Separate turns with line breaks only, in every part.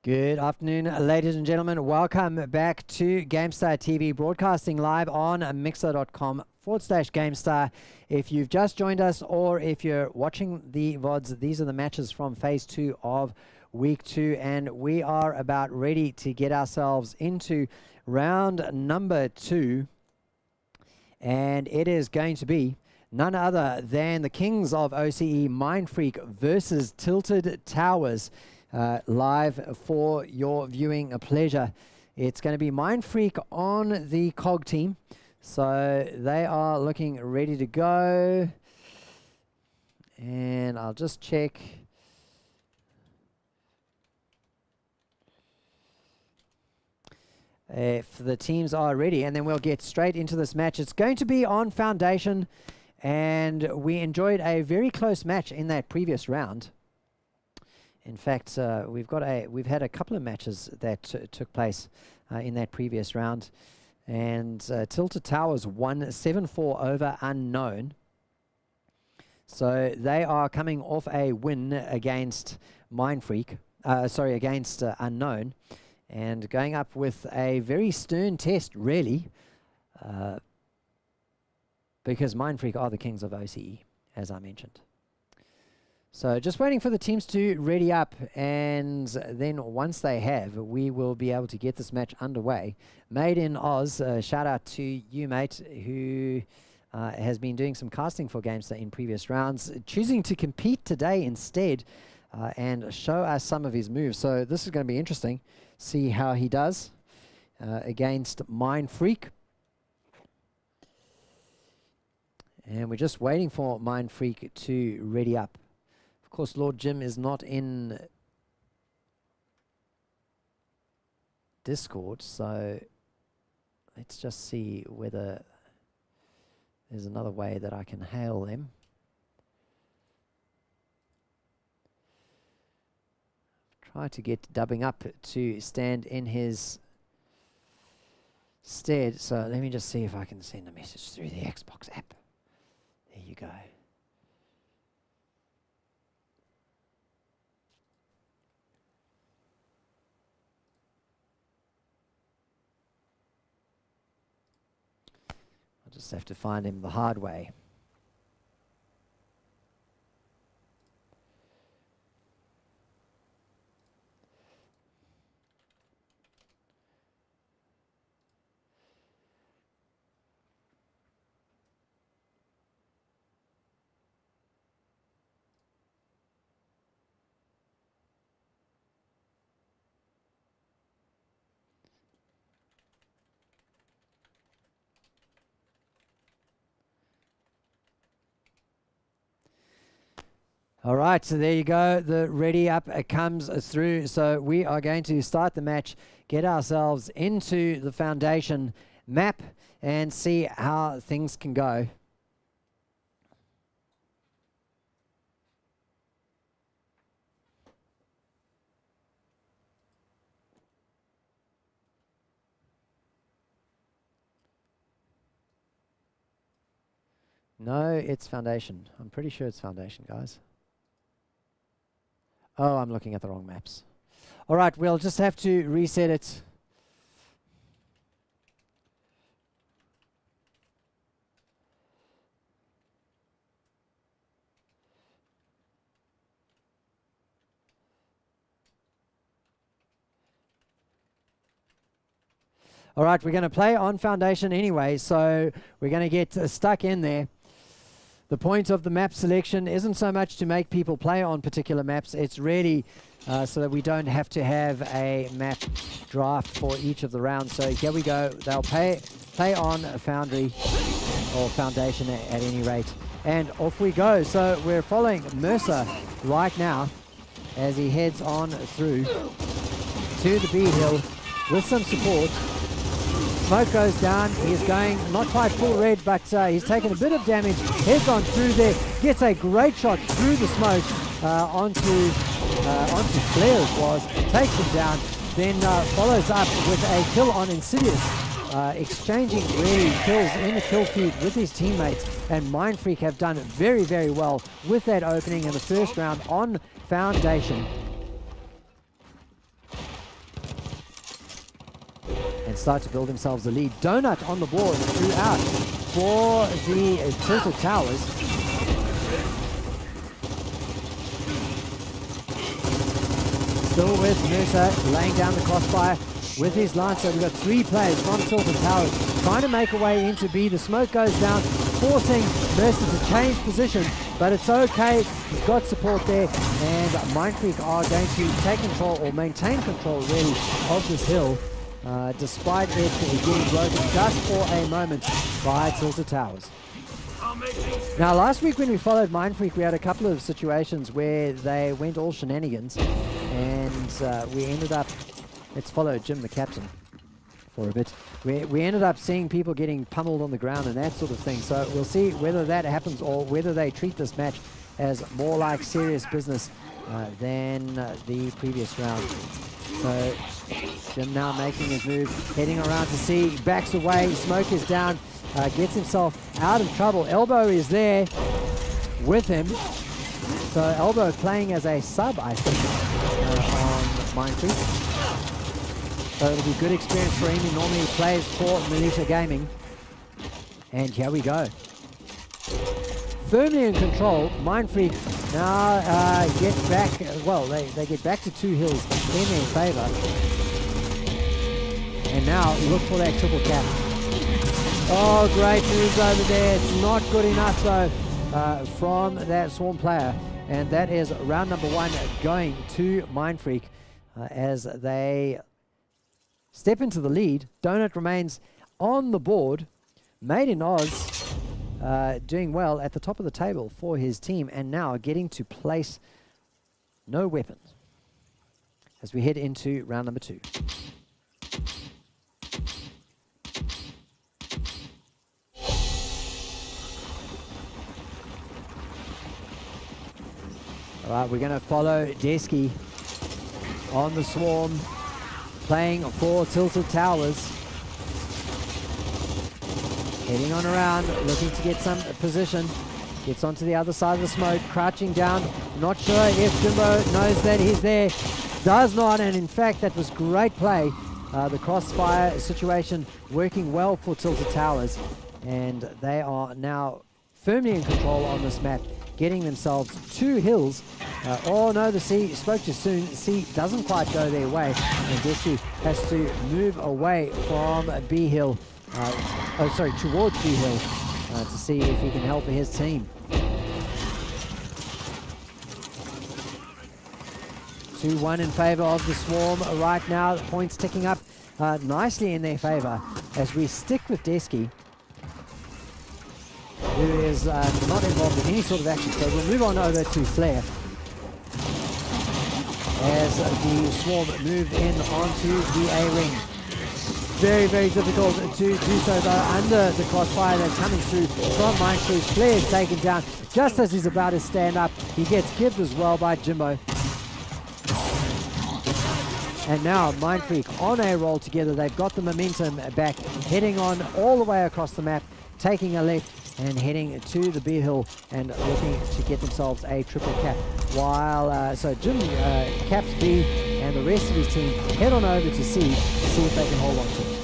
Good afternoon, ladies and gentlemen. Welcome back to GameStar TV, broadcasting live on mixer.com/GameStar. If you've just joined us or if you're watching the VODs, these are the matches from Phase 2 of Week 2, and we are about ready to get ourselves into round number 2. And it is going to be none other than the Kings of OCE, Mindfreak versus Tilted Towers. Live for your viewing pleasure. It's going to be Mindfreak on the COG team. So they are looking ready to go. And I'll just check. If the teams are ready, and then we'll get straight into this match. It's going to be on Foundation, and we enjoyed a very close match in that previous round. In fact, we've had a couple of matches that took place in that previous round, and Tilted Towers won 7-4 over Unknown. So they are coming off a win against Mindfreak, against Unknown, and going up with a very stern test, really, because Mindfreak are the Kings of OCE, as I mentioned. So just waiting for the teams to ready up, and then once they have, we will be able to get this match underway. Made in Oz, shout out to you, mate, who has been doing some casting for GameStar in previous rounds, choosing to compete today instead and show us some of his moves. So this is going to be interesting. See how he does against Mindfreak. And we're just waiting for Mindfreak to ready up. Of course, Lord Jim is not in Discord, so let's just see whether there's another way that I can hail them. Try to get Dubbing Up to stand in his stead. So let me just see if I can send a message through the Xbox app. There you go. Just have to find him the hard way. All right, so there you go. The ready up comes through. So we are going to start the match, get ourselves into the Foundation map, and see how things can go. No, it's Foundation. I'm pretty sure it's Foundation, guys. Oh, I'm looking at the wrong maps. All right, we'll just have to reset it. All right, we're going to play on Foundation anyway, so we're going to get stuck in there. The point of the map selection isn't so much to make people play on particular maps, it's really so that we don't have to have a map draft for each of the rounds. So here we go. They'll play on Foundry, or Foundation at any rate. And off we go. So we're following Mercer right now as he heads on through to the B hill with some support. Smoke goes down. He's going not quite full red, but he's taken a bit of damage. Heads on through there. Gets a great shot through the smoke onto Flair it was. Takes him down. Then follows up with a kill on Insidious exchanging really kills in the kill feed with his teammates, and Mindfreak have done very, very well with that opening in the first round on Foundation. And start to build themselves a lead. Donut on the board throughout for the Tilted Towers. Still with Mercer laying down the crossfire with his Lancer. We've got 3 players from Tilted Towers trying to make a way into B. The smoke goes down, forcing Mercer to change position, but it's okay. He's got support there, and Mindfreak are going to take control, or maintain control really, of this hill. Despite it getting broken just for a moment by Tilted Towers. Now, last week when we followed Mindfreak, we had a couple of situations where they went all shenanigans, and we ended up, let's follow Jim the captain for a bit. We ended up seeing people getting pummeled on the ground and that sort of thing, so we'll see whether that happens or whether they treat this match as more like serious business than the previous round. So Jim now making his move, heading around to see, backs away, smoke is down, gets himself out of trouble. Elbow is there with him. So Elbow playing as a sub, I think, on Mindfreak. So it'll be good experience for him. He normally plays for Militia Gaming. And here we go. Firmly in control, Mindfreak now get back, well, they get back to 2 hills in their favor. And now look for that triple cap. Oh, great moves over there. It's not good enough though from that Swarm player. And that is round number 1 going to Mindfreak as they step into the lead. Donut remains on the board. Made in Oz doing well at the top of the table for his team, and now getting to place no weapons as we head into round number 2. All right, we're going to follow Desky on the Swarm, playing for Tilted Towers. Heading on around, looking to get some position. Gets onto the other side of the smoke, crouching down. Not sure if Jimbo knows that he's there. Does not, and in fact, that was great play. The crossfire situation working well for Tilted Towers. And they are now firmly in control on this map, getting themselves 2 hills. Oh no, the C spoke too soon. C doesn't quite go their way. And Desky has to move away from B hill. Towards B hill to see if he can help his team. 2-1 in favor of the Swarm right now. The points ticking up nicely in their favor as we stick with Desky, who is not involved in any sort of action. So we'll move on over to Flair as the Swarm move in onto the A ring. Very, very difficult to do so though under the crossfire that's coming through from Mindfreak. Flair is taken down just as he's about to stand up. He gets kibbed as well by Jimbo. And now Mindfreak on a roll together. They've got the momentum back, heading on all the way across the map, taking a left and heading to the B hill and looking to get themselves a triple cap. While so Jim caps B and the rest of his team head on over to C to see if they can hold on to it.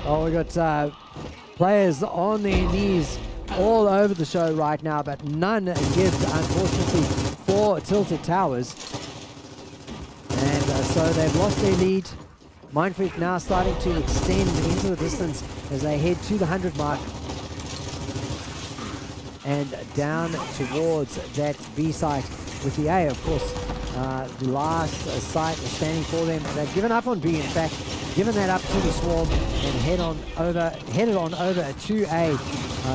Oh, we got players on their knees all over the show right now, but none gives, unfortunately, for Tilted Towers. And so they've lost their lead. Mindfreak now starting to extend into the distance as they head to the 100 mark and down towards that B site with the A, of course, the last site standing for them. They've given up on B, in fact, given that up to the Swarm and headed on over to A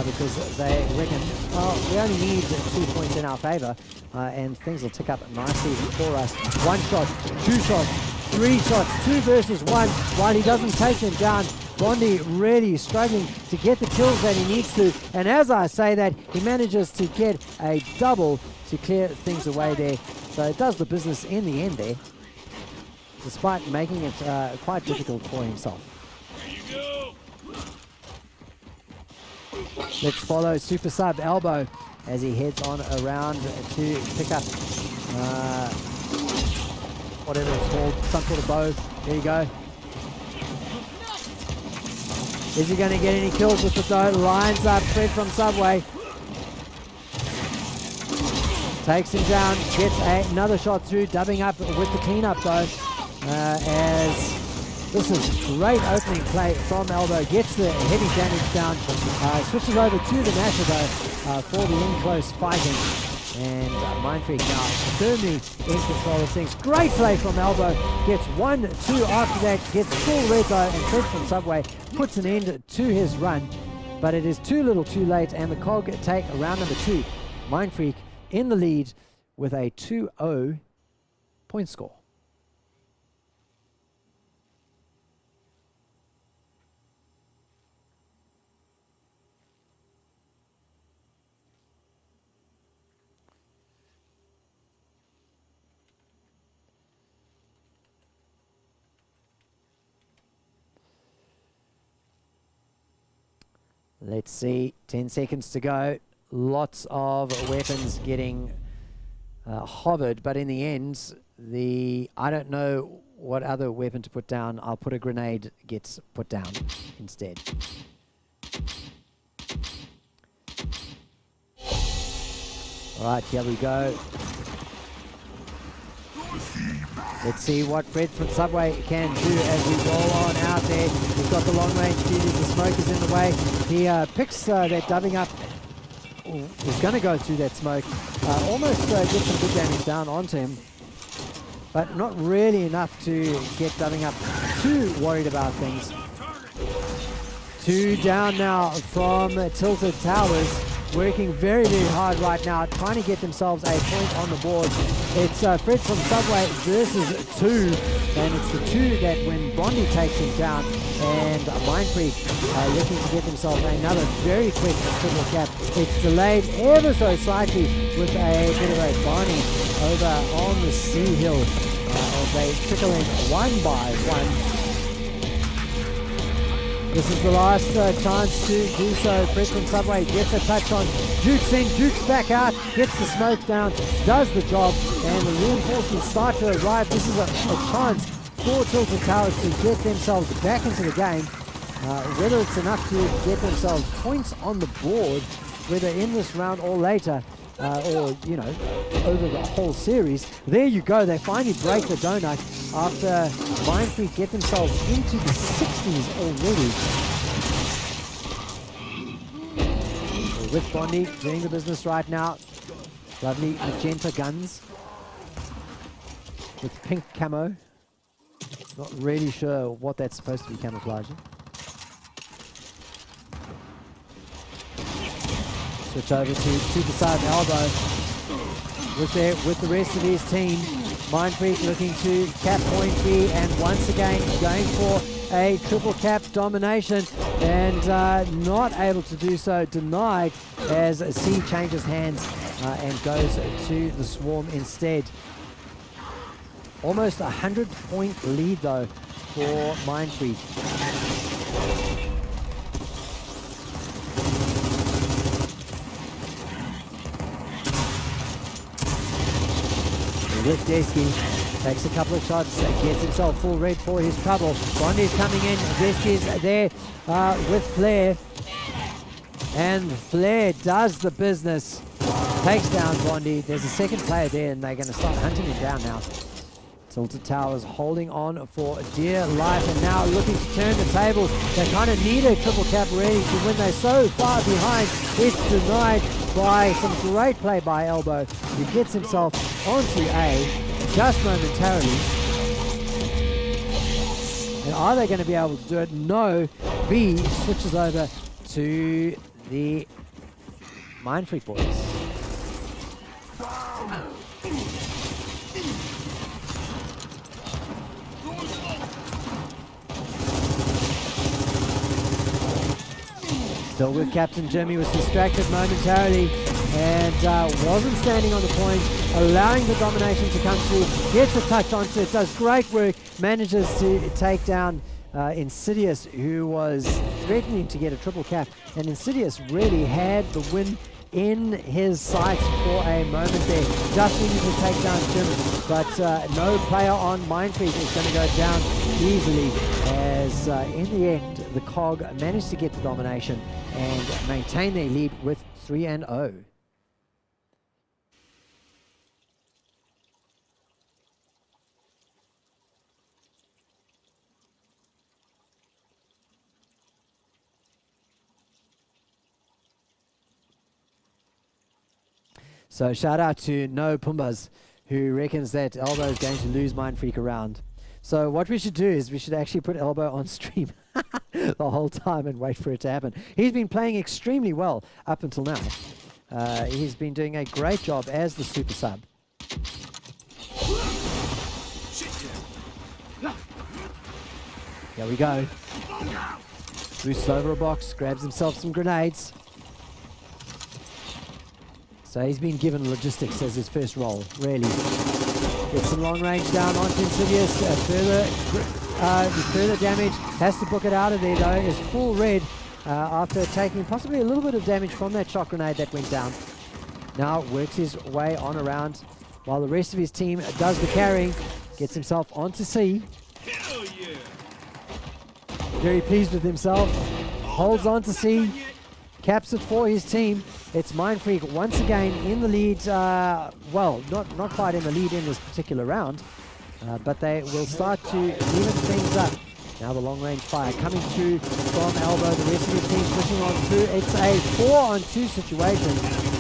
because they reckon, well, we only need 2 points in our favor and things will tick up nicely for us. 1 shot, 2 shots, 3 shots, 2 versus 1, while he doesn't take him down. Bondi really struggling to get the kills that he needs to, and as I say that, he manages to get a double to clear things away there. So it does the business in the end there. despite making it quite difficult for himself. Let's follow Super Sub Elbow as he heads on around to pick up whatever it's called, some sort of bow. There you go. Is he going to get any kills with the bow? Lines up Fred from Subway. Takes him down, gets another shot through, dubbing up with the cleanup though. As this is great opening play from Elbow, gets the heavy damage down, switches over to the Masher though for the in-close fighting. And Mindfreak now firmly in control of things. Great play from Elbow, gets 1-2 after that, gets full red though, and Fred from Subway puts an end to his run. But it is too little too late, and the COG take round number 2. Mindfreak in the lead with a 2-0 point score. Let's see, 10 seconds to go. Lots of weapons getting hovered, but in the end, I don't know what other weapon to put down. I'll put a grenade gets put down instead. All right, here we go. Let's see what Fred from Subway can do as we roll on out there. He's got the long range duties, the smoke is in the way. He picks that dubbing up. Ooh, he's going to go through that smoke. Almost gets some good damage down onto him, but not really enough to get dubbing up too worried about things. 2 down now from Tilted Towers. Working very, very hard right now, trying to get themselves a point on the board. It's Fred from Subway versus 2, and it's the 2 that when Bondi takes him down, and Mindfreak looking to get themselves another very quick triple cap. It's delayed ever so slightly with a bit of a Barney over on the sea hill as they trickle in 1 by 1. This is the last chance to do so. Fred from Subway gets a touch on Jukes in. Jukes back out, gets the smoke down, does the job, and the reinforcements start to arrive. This is a chance for Tilted Towers to get themselves back into the game. Whether it's enough to get themselves points on the board, whether in this round or later, or, you know, over the whole series. There you go, they finally break the donut after Mindfreak get themselves into the 60s already. With Bondi doing the business right now. Lovely magenta guns with pink camo. Not really sure what that's supposed to be camouflaging. Switch over to Super Sub Elbow with the rest of his team. Mindfreak looking to cap point B, and once again going for a triple cap domination, and not able to do so, denied as C changes hands and goes to the Swarm instead. Almost 100-point lead though for Mindfreak. With Desky, takes a couple of shots, gets himself full red for his trouble. Bondi's coming in, Desky's there with Flair. And Flair does the business, takes down Bondi. There's a second player there, and they're going to start hunting him down now. Tilted Towers holding on for dear life, and now looking to turn the tables. They kind of need a triple cap ready to win. They're so far behind. It's denied by some great play by Elbow, who gets himself onto A just momentarily. And are they going to be able to do it? No. B switches over to the Mindfreak boys. Still with Captain Jim, he was distracted momentarily and wasn't standing on the point, allowing the domination to come through, gets a touch onto it, does great work, manages to take down Insidious, who was threatening to get a triple cap, and Insidious really had the win in his sights for a moment there. Just needed to take down Jim, but no player on Mindfreak is going to go down easily, as in the end the COG managed to get the domination and maintain their lead with 3-0. So shout out to No Pumbas, who reckons that Elbow is going to lose Mindfreak around. So what we should do is we should actually put Elbow on stream the whole time and wait for it to happen. He's been playing extremely well up until now. He's been doing a great job as the super sub. Here we go. Boosts over a box, grabs himself some grenades. So he's been given logistics as his first role, really. Gets some long range down onto Insidious. Further damage. Has to book it out of there though. Is full red after taking possibly a little bit of damage from that shock grenade that went down. Now works his way on around while the rest of his team does the carrying. Gets himself onto C. Very pleased with himself. Holds on to C. Caps it for his team. It's Mindfreak once again in the lead. Well, not quite in the lead in this particular round, but they will start to even things up. Now the long range fire coming through from Elbow. The rest of his team pushing on through. It's a 4-on-2 situation,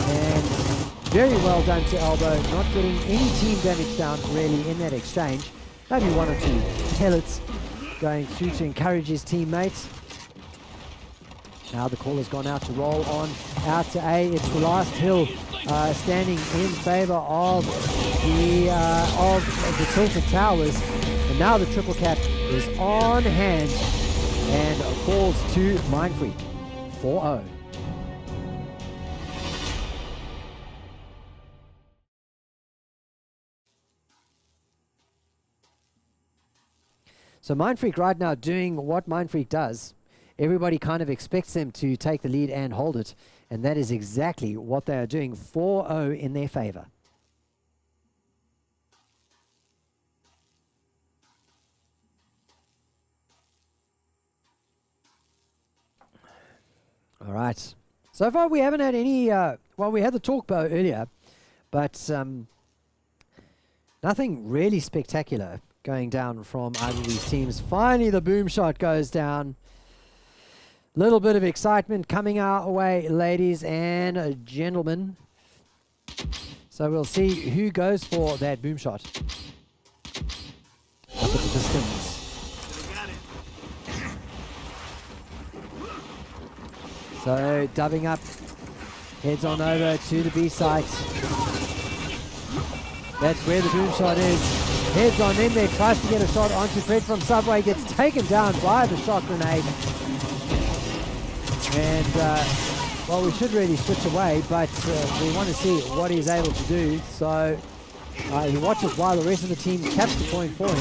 and very well done to Elbow. Not getting any team damage down really in that exchange. Maybe 1 or 2 pellets going through to encourage his teammates. Now the call has gone out to roll on out to A. It's the last hill standing in favor of the tilted towers, and now the triple cap is on hand and falls to Mindfreak 4-0. So Mindfreak right now doing what Mindfreak does. Everybody kind of expects them to take the lead and hold it, and that is exactly what they are doing. 4-0 in their favor. All right. So far we haven't had any, well, we had the talk bow earlier, but nothing really spectacular going down from either of these teams. Finally the boom shot goes down. Little bit of excitement coming our way, ladies and gentlemen. So we'll see who goes for that boom shot. Up at the distance. So dubbing up, heads on over to the B site. That's where the boom shot is. Heads on in there, tries to get a shot onto Fred from Subway, gets taken down by the shot grenade. And, well, we should really switch away, but we want to see what he's able to do. So he watches while the rest of the team caps the point for him.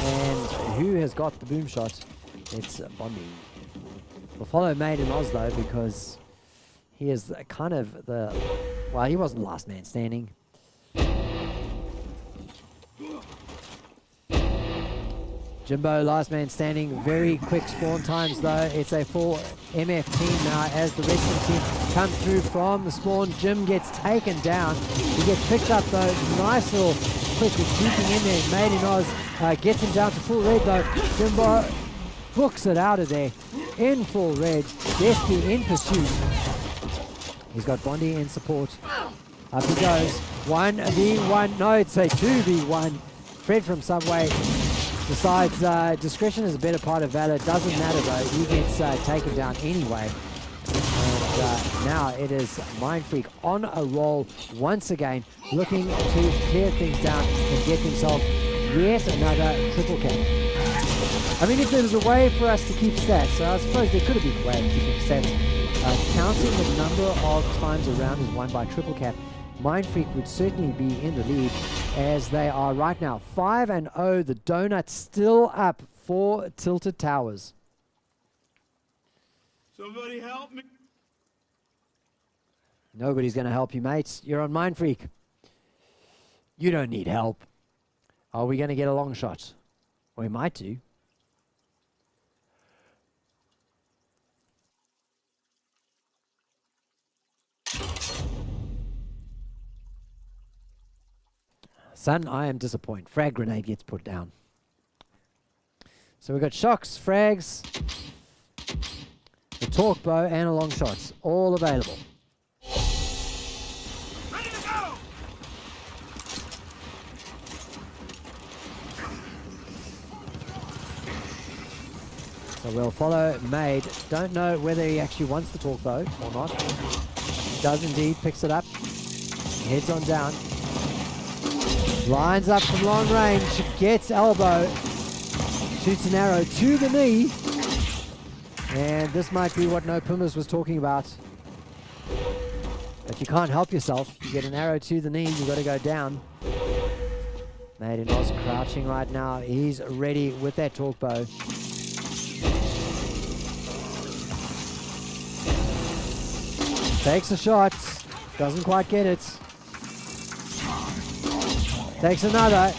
And who has got the boom shot? It's Bondi. We'll follow Made in Oz, though, because he is kind of the... Well, he wasn't last man standing. Jimbo, last man standing. Very quick spawn times though. It's a full MF team now as the rest of the team come through from the spawn. Jim gets taken down. He gets picked up though. Nice little quick retreating in there. Made in Oz gets him down to full red though. Jimbo books it out of there in full red. Despy in pursuit. He's got Bondi in support. Up he goes. 1v1. No, it's a 2v1. Fred from Subway decides discretion is a better part of valor. Doesn't matter though. He gets taken down anyway. And now it is Mindfreak on a roll once again, looking to clear things down and get themselves yet another triple cap. I mean, if there was a way for us to keep stats, I suppose there could have been a way of keeping stats counting the number of times a round is won by triple cap, Mindfreak would certainly be in the lead, as they are right now 5-0. The donut still up for Tilted Towers.
Somebody help me.
Nobody's going to help you, mates. You're on Mindfreak. You don't need help. Are we going to get a long shot? We might do. Son, I am disappointed. Frag grenade gets put down. So we've got shocks, frags, the torque bow, and a long shot. All available.
Ready to go!
So we'll follow Made. Don't know whether he actually wants the torque bow or not. Does indeed, picks it up. Heads on down. Lines up from long range, gets elbow, shoots an arrow to the knee, and this might be what No Pumas was talking about. But you can't help yourself. You get an arrow to the knee, you got to go down. Made in Oz crouching right now. He's ready with that torque bow. Takes a shot, doesn't quite get it. Takes another,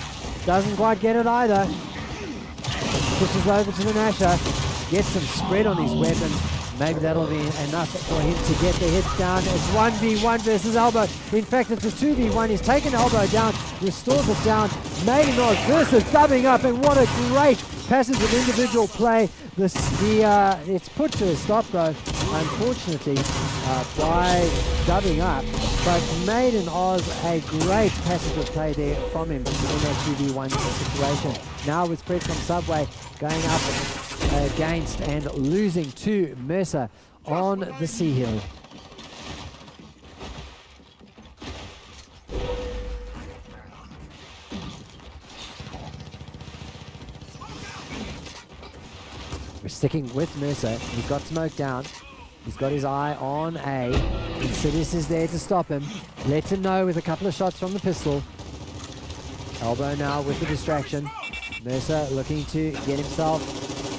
doesn't quite get it either. Pushes over to the Nasher, gets some spread on his weapon. Maybe that'll be enough for him to get the hits down. It's 1v1 versus elbow. In fact, it's a 2v1. He's taken elbow down, restores it down. Maiden versus dubbing up, and what a great passage of individual play. It's put to a stop though, unfortunately, by dubbing up. But Maiden Oz, a great passage of play there from him in that 2v1 situation. Now with spread from Subway going up against and losing to Mercer on the Sea Hill. We're sticking with Mercer. He's got smoke down. He's got his eye on A. Insidious is there to stop him. Lets him know with a couple of shots from the pistol. Elbow now with the distraction. Mercer looking to get himself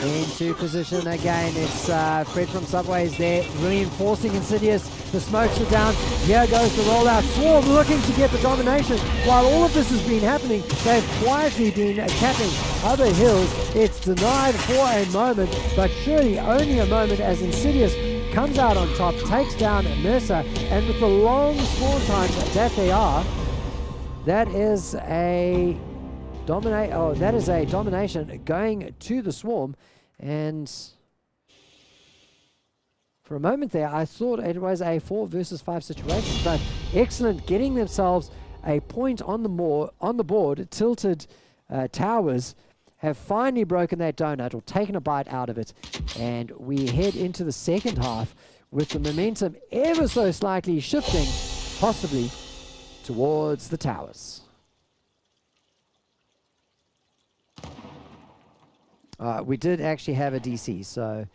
into position again. It's Fred from Subways there, reinforcing Insidious. The smokes are down. Here goes the rollout. Swarm looking to get the domination. While all of this has been happening, they've quietly been capping other hills. It's denied for a moment, but surely only a moment, as Insidious comes out on top, takes down Mercer, and with the long spawn times that they are, that is a domination going to the Swarm. And for a moment there, I thought it was a 4 versus 5 situation, but excellent, getting themselves a point on the board. Tilted Towers have finally broken that donut, or taken a bite out of it, and we head into the second half with the momentum ever so slightly shifting, possibly towards the Towers. We did actually have a DC, so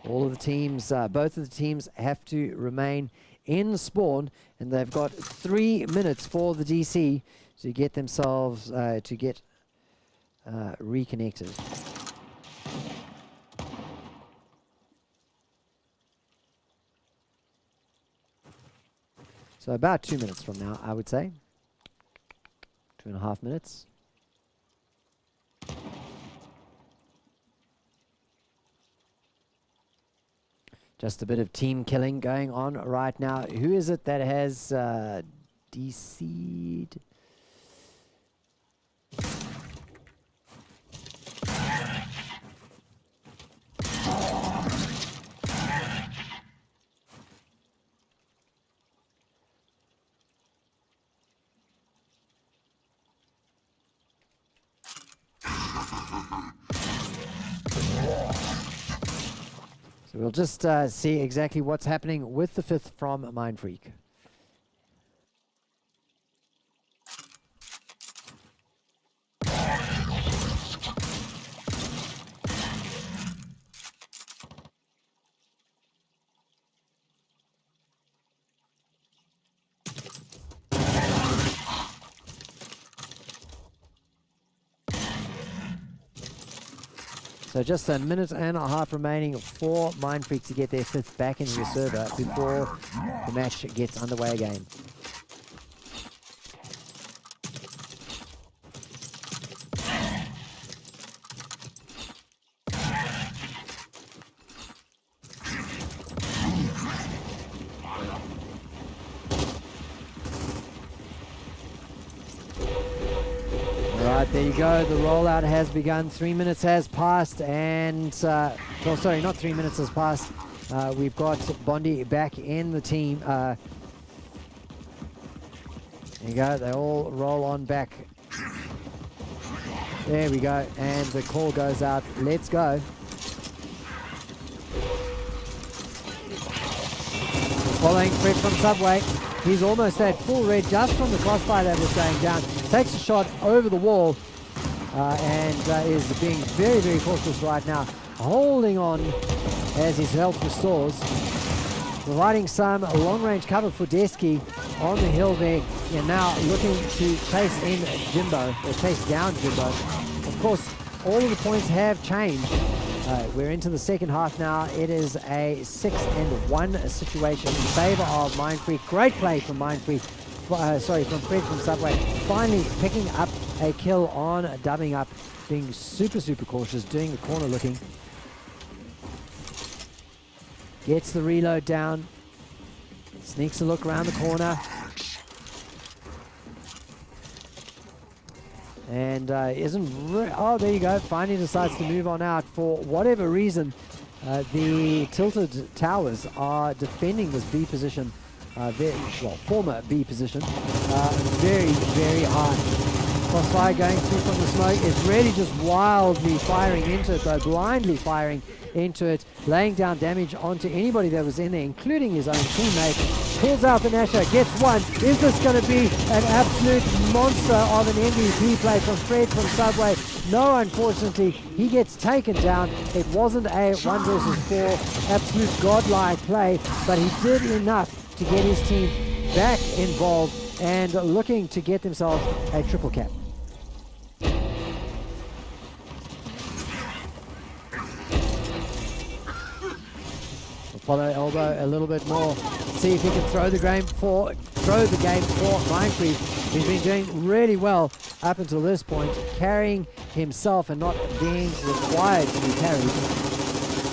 all of the teams, both of the teams have to remain in spawn, and they've got 3 minutes for the DC to get themselves reconnected. So about 2 minutes from now, I would say. 2.5 minutes. Just a bit of team killing going on right now. Who is it that has DC'd? So we'll just see exactly what's happening with the 5th from Mindfreak. So just a minute and a half remaining for Mindfreak to get their 5th back into the server before the match gets underway again. Alright, there you go. The rollout has begun. 3 minutes has passed and... well, sorry, not 3 minutes has passed. We've got Bondi back in the team. There you go. They all roll on back. There we go. And the call goes out. Let's go. Following Fred from Subway. He's almost at full red just from the crossfire that was going down. Takes a shot over the wall and is being very, very cautious right now. Holding on as his health restores. Providing some long-range cover for Desky on the hill there. And now looking to chase in Jimbo, or chase down Jimbo. Of course, all of the points have changed. We're into the second half now. It is a 6-1 situation in favor of Mindfreak. Great play from Mindfreak. From Fred from Subway. Finally picking up a kill on dubbing up. Being super, super cautious. Doing the corner looking. Gets the reload down. Sneaks a look around the corner. And oh, there you go. Finally decides to move on out. For whatever reason, the tilted towers are defending this B position, former B position, very, very high. Crossfire going through from the smoke. It's really just wildly firing into it, though, blindly firing into it, laying down damage onto anybody that was in there, including his own teammate. Pulls out the Nasher, gets one. Is this going to be an absolute monster of an MVP play from Fred from Subway? No, unfortunately, he gets taken down. It wasn't a 1 versus 4 absolute godlike play, but he did enough to get his team back involved and looking to get themselves a triple cap. Follow Elbow a little bit more. See if he can throw the game for Mindfreak. He's been doing really well up until this point, carrying himself and not being required to be carried.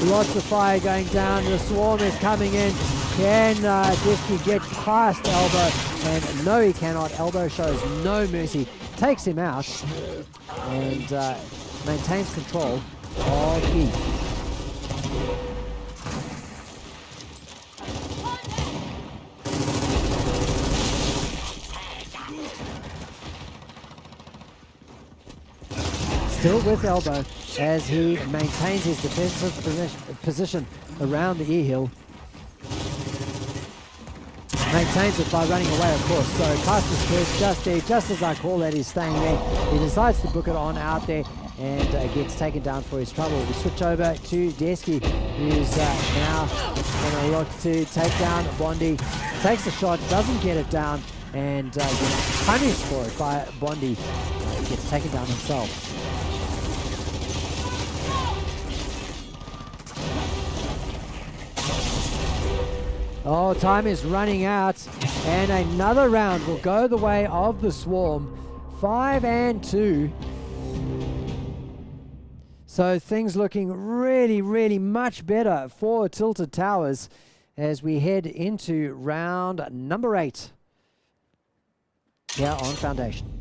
Lots of fire going down. The swarm is coming in. Can Desky get past Elbow? And no, he cannot. Elbow shows no mercy. Takes him out and maintains control of E. Still with Elbow as he maintains his defensive position around the E-hill. Maintains it by running away, of course. So Caster's Curse just there, just as I call that, he's staying there. He decides to book it on out there and gets taken down for his trouble. We switch over to Desky, who's now going to look to take down Bondi. Takes a shot, doesn't get it down, and gets punished for it by Bondi. Gets taken down himself. Oh, time is running out, and another round will go the way of the Swarm. 5-2. So things looking really, really much better for Tilted Towers as we head into round number 8 here on Foundation.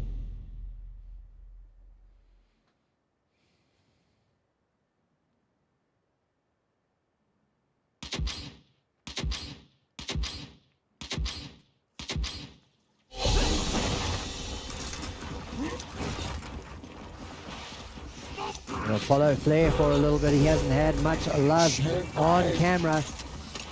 We'll follow Flair for a little bit. He hasn't had much love on camera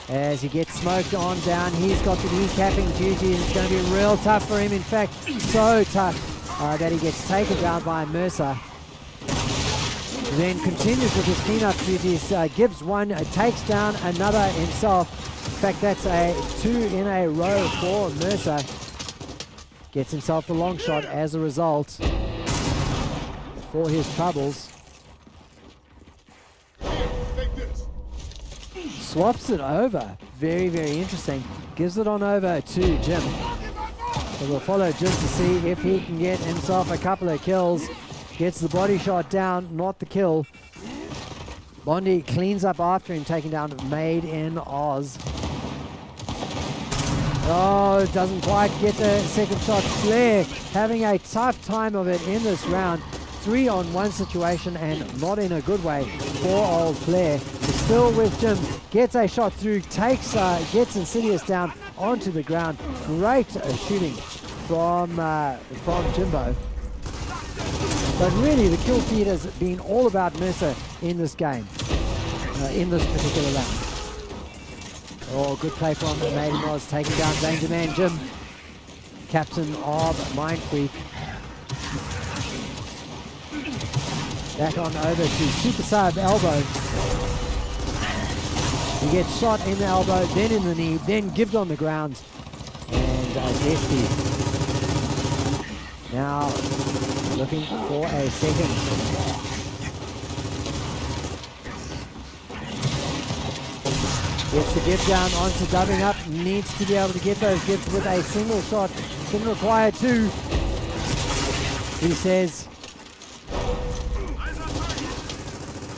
as he gets smoked on down. He's got the decapping duty, and it's going to be real tough for him. In fact, so tough that he gets taken down by Mercer. Then continues with his cleanup duties. Gibbs one, takes down another himself. In fact, that's a 2 in a row for Mercer. Gets himself the long shot as a result for his troubles. swaps it over. Very, very interesting. Gives it on over to Jim. So we'll follow Jim to see if he can get himself a couple of kills. Gets the body shot down, not the kill. Bondi cleans up after him, taking down Made in Oz. Oh, doesn't quite get the second shot. Flair having a tough time of it in this round. 3-on-1 situation, and not in a good way for old Flair. He's still with Jim, gets a shot through, gets Insidious down onto the ground. Great shooting from Jimbo. But really, the kill feed has been all about Mercer in this game, in this particular round. Oh, good play from Maiden Oz, taking down Danger Man Jim, captain of Mindfreak. Back on over to Super Sub Elbow. He gets shot in the elbow, then in the knee, then gibbed on the ground. And Desti now looking for a second. Gets the gib down onto dubbing up. Needs to be able to get those gibs with a single shot. Can require two. He says.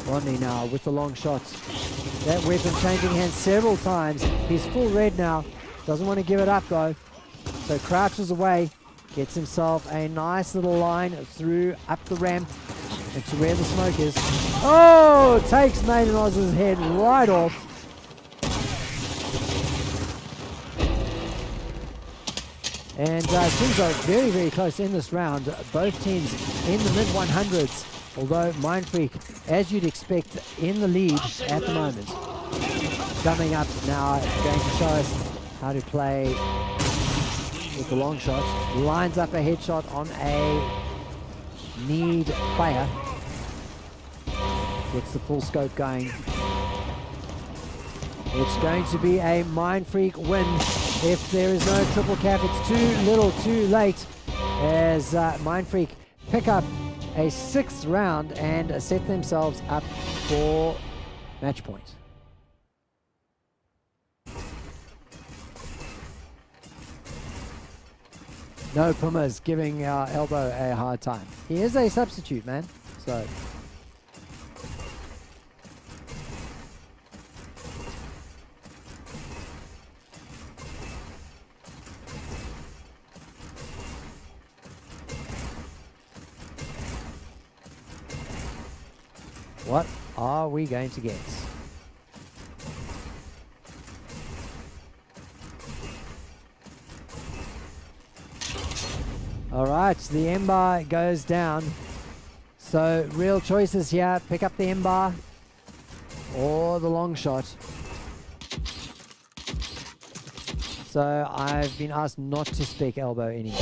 Rodney now with the long shots. That weapon changing hands several times. He's full red now. Doesn't want to give it up though. So crouches away. Gets himself a nice little line through up the ramp and to where the smoke is. Oh! Takes Maiden Oz's head right off. And things are very, very close in this round. Both teams in the mid-100s. Although Mindfreak, as you'd expect, in the lead at the moment. Coming up now, going to show us how to play with the long shot. Lines up a headshot on a need player. Gets the full scope going. It's going to be a Mindfreak win. If there is no triple cap, it's too little too late as Mindfreak pick up a 6th round and set themselves up for match point. No, Puma's giving our Elbow a hard time. He is a substitute, man. So. What are we going to get? All right, the M-bar goes down. So real choices here. Pick up the M-bar or the long shot. So I've been asked not to speak Elbow anymore.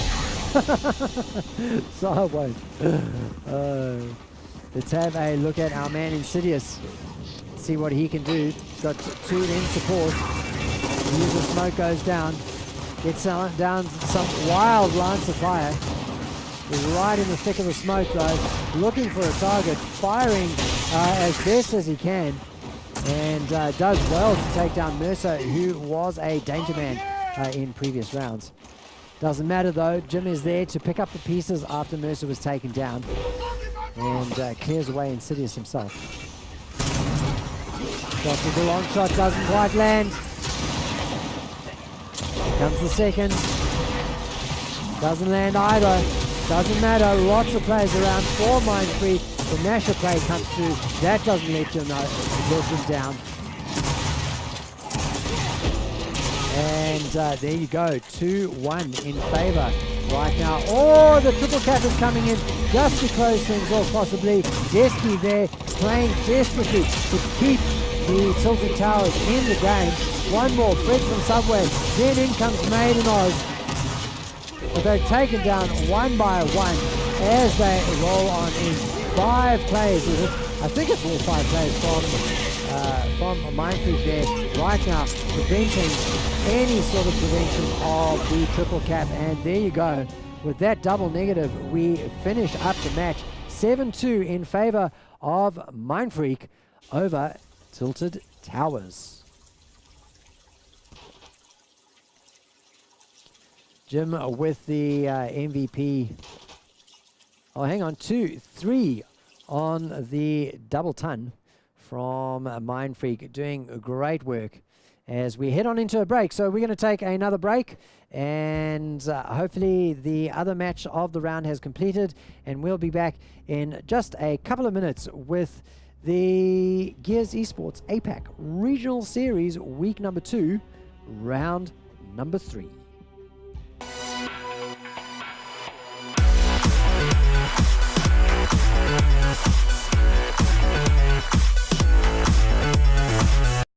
So I won't. Let's have a look at our man Insidious. See what he can do. Got 2 in support. The usual smoke goes down. Gets down some wild lance of fire. He's right in the thick of the smoke though. Looking for a target. Firing as best as he can. And does well to take down Mercer, who was a danger man in previous rounds. Doesn't matter though. Jim is there to pick up the pieces after Mercer was taken down. And clears away Insidious himself. Shot with the long shot, doesn't quite land. Comes the second. Doesn't land either. Doesn't matter, lots of players around for Mindfreak. The Nasher play comes through. That doesn't let him down. And there you go, 2-1 in favor right now. Oh, the triple cap is coming in just to close things off possibly. Desti there playing desperately to keep the Tilted Towers in the game. One more, Fred from Subway. Then in comes Maiden Oz. But they're taken down one by one as they roll on in. 5 players, is it? I think it's all 5 players from Mindfreak there right now, preventing any sort of prevention of the triple cap. And there you go. With that double negative, we finish up the match 7-2 in favor of Mindfreak over Tilted Towers. Jim with the MVP. Oh, hang on, 2, 3 on the double ton from Mindfreak, doing great work as we head on into a break. So we're going to take another break, and hopefully the other match of the round has completed, and we'll be back in just a couple of minutes with the Gears Esports APAC Regional Series Week number 2, round number 3.